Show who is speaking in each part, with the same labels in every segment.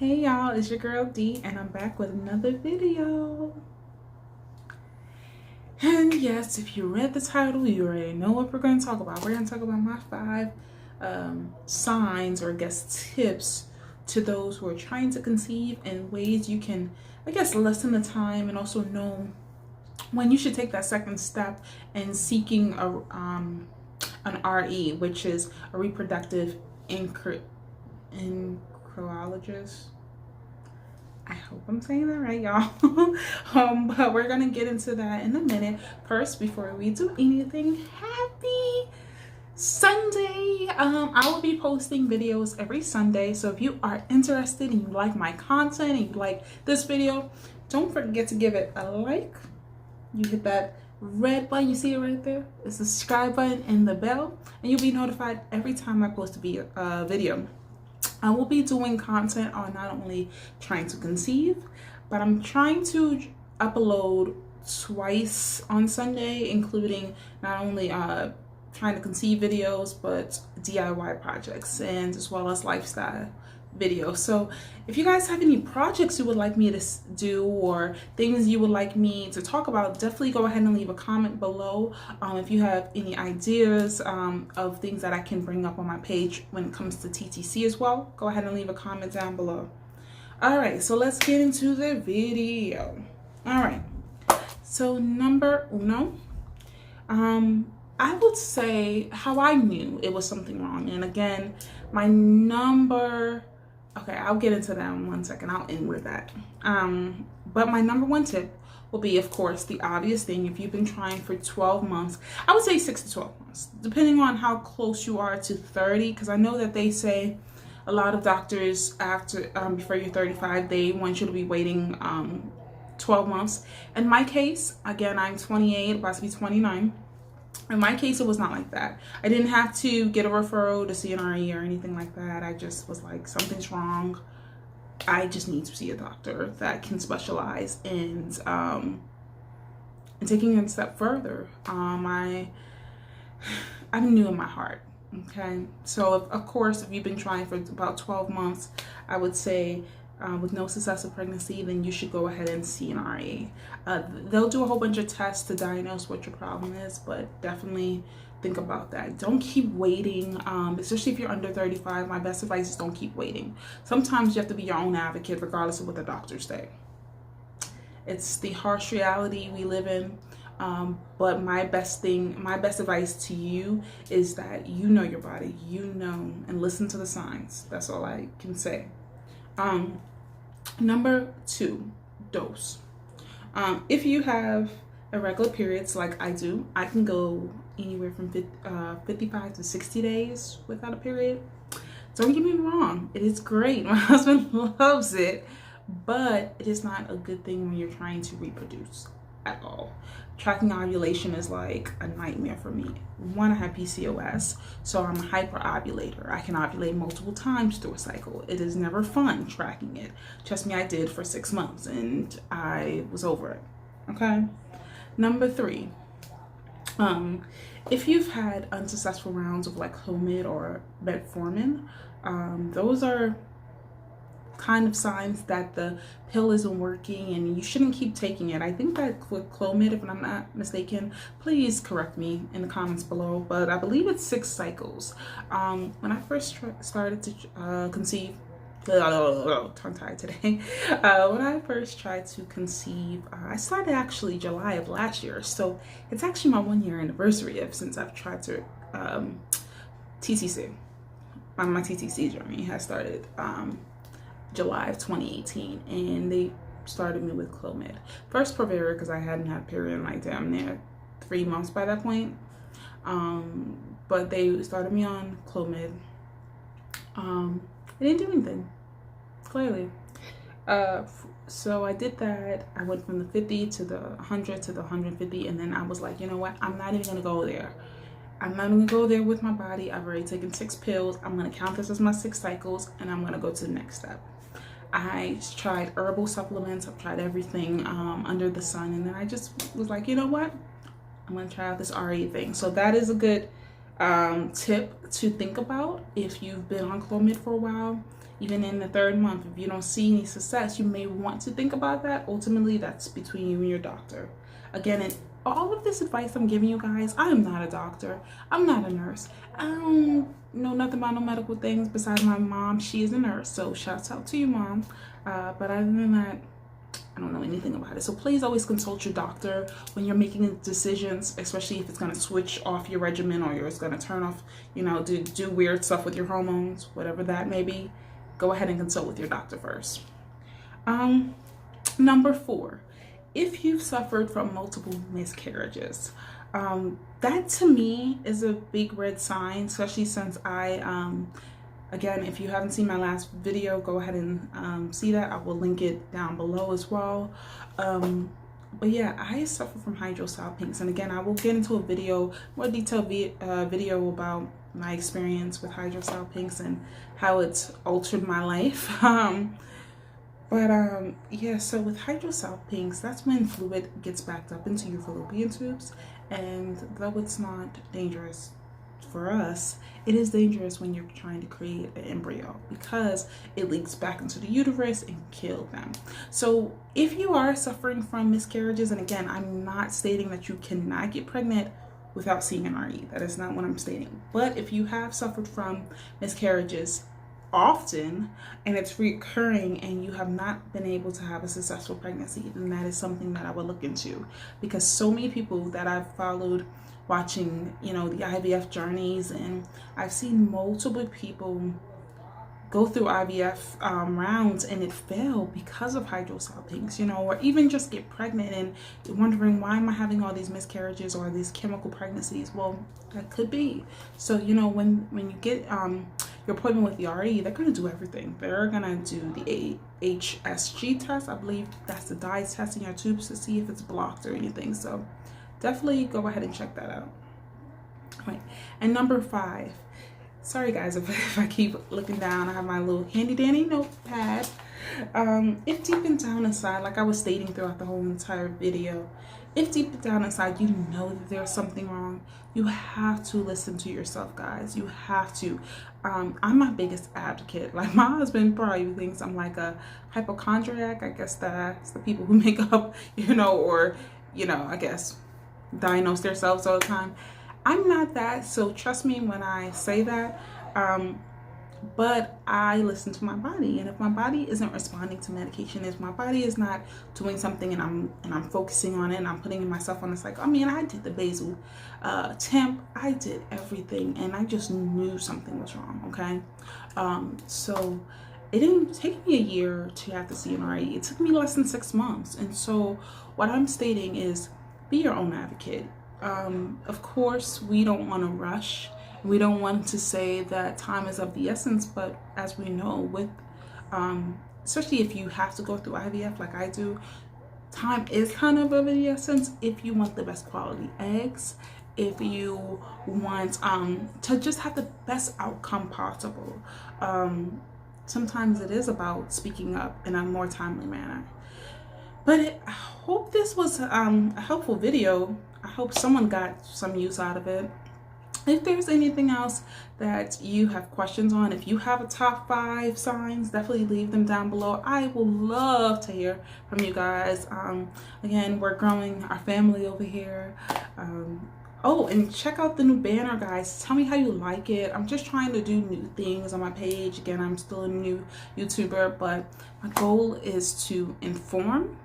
Speaker 1: Hey y'all, it's your girl D and I'm back with another video. And yes, if you read the title, you already know what we're going to talk about. We're going to talk about my 5 signs or I guess tips to those who are trying to conceive and ways you can, I guess, lessen the time and also know when you should take that second step in seeking an RE, which is a reproductive endocrinologist. I hope I'm saying that right, y'all. But we're gonna get into that in a minute. First, before we do anything, happy Sunday. I will be posting videos every Sunday, so if you are interested and you like my content and you like this video, don't forget to give it a like. You hit that red button, you see it right there, the subscribe button and the bell, and you'll be notified every time I post a video. I will be doing content on not only trying to conceive, but I'm trying to upload twice on Sunday, including not only trying to conceive videos, but DIY projects and as well as lifestyle videos. So if you guys have any projects you would like me to do or things you would like me to talk about, definitely go ahead and leave a comment below. If you have any ideas of things that I can bring up on my page when it comes to TTC as well, go ahead and leave a comment down below. All right, so let's get into the video. All right, so number uno, I would say how I knew it was something wrong. And again, okay, I'll get into that in 1 second. I'll end with that. But my number 1 tip will be, of course, the obvious thing. If you've been trying for 12 months, I would say 6 to 12 months, depending on how close you are to 30, because I know that they say a lot of doctors before you're 35, they want you to be waiting 12 months. In my case, again, I'm 28, about to be 29. In my case, it was not like that. I didn't have to get a referral to see an RE or anything like that. I just was like, something's wrong. I just need to see a doctor that can specialize in taking it a step further. I'm new in my heart. Okay, so of course, if you've been trying for about 12 months, I would say with no successful pregnancy, then you should go ahead and see an RE. They'll do a whole bunch of tests to diagnose what your problem is, but definitely think about that. Don't keep waiting, especially if you're under 35. My best advice is don't keep waiting. Sometimes you have to be your own advocate regardless of what the doctors say. It's the harsh reality we live in. But my best advice to you is that you know your body, and listen to the signs. That's all I can say. Number 2, dose. If you have irregular periods like I do, I can go anywhere from 55 to 60 days without a period. Don't get me wrong, it is great. My husband loves it, but it is not a good thing when you're trying to reproduce at all. Tracking ovulation is like a nightmare for me. One, I have PCOS, so I'm a hyperovulator. I can ovulate multiple times through a cycle. It is never fun tracking it. Trust me, I did for 6 months and I was over it. Okay. Number 3, if you've had unsuccessful rounds of like Clomid or metformin, those are kind of signs that the pill isn't working and you shouldn't keep taking it. I think that with Clomid, if I'm not mistaken, please correct me in the comments below, but I believe it's 6 cycles. When I first started to conceive, tongue-tied today. When I first tried to conceive, I started actually July of last year, so it's actually my 1-year anniversary since I've tried to TTC. My TTC journey has started July of 2018, and they started me with Clomid. First Provera, because I hadn't had a period in like damn near 3 months by that point. But they started me on Clomid. It didn't do anything, clearly. So I did that. I went from the 50 to the 100 to the 150, and then I was like, you know what? I'm not even gonna go there. I'm not gonna go there with my body. I've already taken 6 pills. I'm gonna count this as my 6 cycles, and I'm gonna go to the next step. I tried herbal supplements. I've tried everything under the sun, and then I just was like, you know what? I'm gonna try out this RE thing. So that is a good tip to think about if you've been on Clomid for a while. even in the 3rd month, if you don't see any success, you may want to think about that. Ultimately, that's between you and your doctor. Again, and all of this advice I'm giving you guys, I am not a doctor. I'm not a nurse. I don't know nothing about no medical things besides my mom. She is a nurse, so shouts out to you, Mom. But other than that, I don't know anything about it. So please always consult your doctor when you're making decisions, especially if it's going to switch off your regimen or it's going to turn off, you know, do weird stuff with your hormones, whatever that may be. Go ahead and consult with your doctor first. Number 4, if you've suffered from multiple miscarriages, that to me is a big red sign, especially since again, if you haven't seen my last video, go ahead and see that. I will link it down below as well. But yeah, I suffer from hydrosalpinx, and again, I will get into a video, more detailed video about my experience with hydrosalpinx and how it's altered my life. Yeah, so with hydrosalpinx, that's when fluid gets backed up into your fallopian tubes, and though it's not dangerous for us, it is dangerous when you're trying to create an embryo because it leaks back into the uterus and kill them. So if you are suffering from miscarriages, and again, I'm not stating that you cannot get pregnant without seeing an RE. That is not what I'm stating. But if you have suffered from miscarriages often and it's recurring and you have not been able to have a successful pregnancy, then that is something that I would look into, because so many people that I've followed watching, you know, the IVF journeys, and I've seen multiple people go through IVF rounds and it failed because of hydrosalpinx, you know, or even just get pregnant and wondering, why am I having all these miscarriages or these chemical pregnancies? Well, that could be. So, you know, when you get your appointment with the RE, they're going to do everything. They're going to do the HSG test. I believe that's the dye test in your tubes to see if it's blocked or anything. So definitely go ahead and check that out. All right. And number 5, sorry guys if I keep looking down, I have my little handy dandy notepad. If deep and down inside, like I was stating throughout the whole entire video, if deep down inside you know that there's something wrong, you have to listen to yourself, guys. You have to. I'm my biggest advocate. Like, my husband probably thinks I'm like a hypochondriac. I guess that's the people who make up, you know, or, you know, I guess diagnose themselves all the time. I'm not that, so trust me when I say that. But I listen to my body, and if my body isn't responding to medication, if my body is not doing something and I'm focusing on it and I'm putting myself on this, like, I mean, I did the basal temp, I did everything, and I just knew something was wrong. Okay, so it didn't take me a year to have to see an RE. It took me less than 6 months. And so what I'm stating is, be your own advocate. Of course, we don't want to rush. We don't want to say that time is of the essence, but as we know, with especially if you have to go through IVF like I do, time is kind of the essence if you want the best quality eggs, if you want to just have the best outcome possible. Sometimes it is about speaking up in a more timely manner. But I hope this was a helpful video. I hope someone got some use out of it. If there's anything else that you have questions on, if you have a top 5 signs, definitely leave them down below. I will love to hear from you guys. Again, we're growing our family over here. Oh, and check out the new banner, guys. Tell me how you like it. I'm just trying to do new things on my page. Again, I'm still a new YouTuber, but my goal is to inform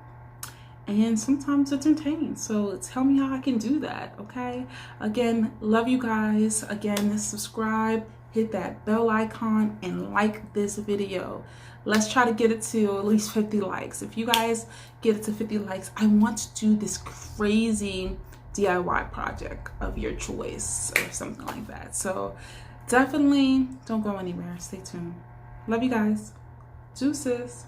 Speaker 1: and sometimes entertain. So tell me how I can do that, okay? Again, love you guys. Again, subscribe, hit that bell icon, and like this video. Let's try to get it to at least 50 likes. If you guys get it to 50 likes, I want to do this crazy DIY project of your choice or something like that. So definitely don't go anywhere. Stay tuned. Love you guys. Deuces.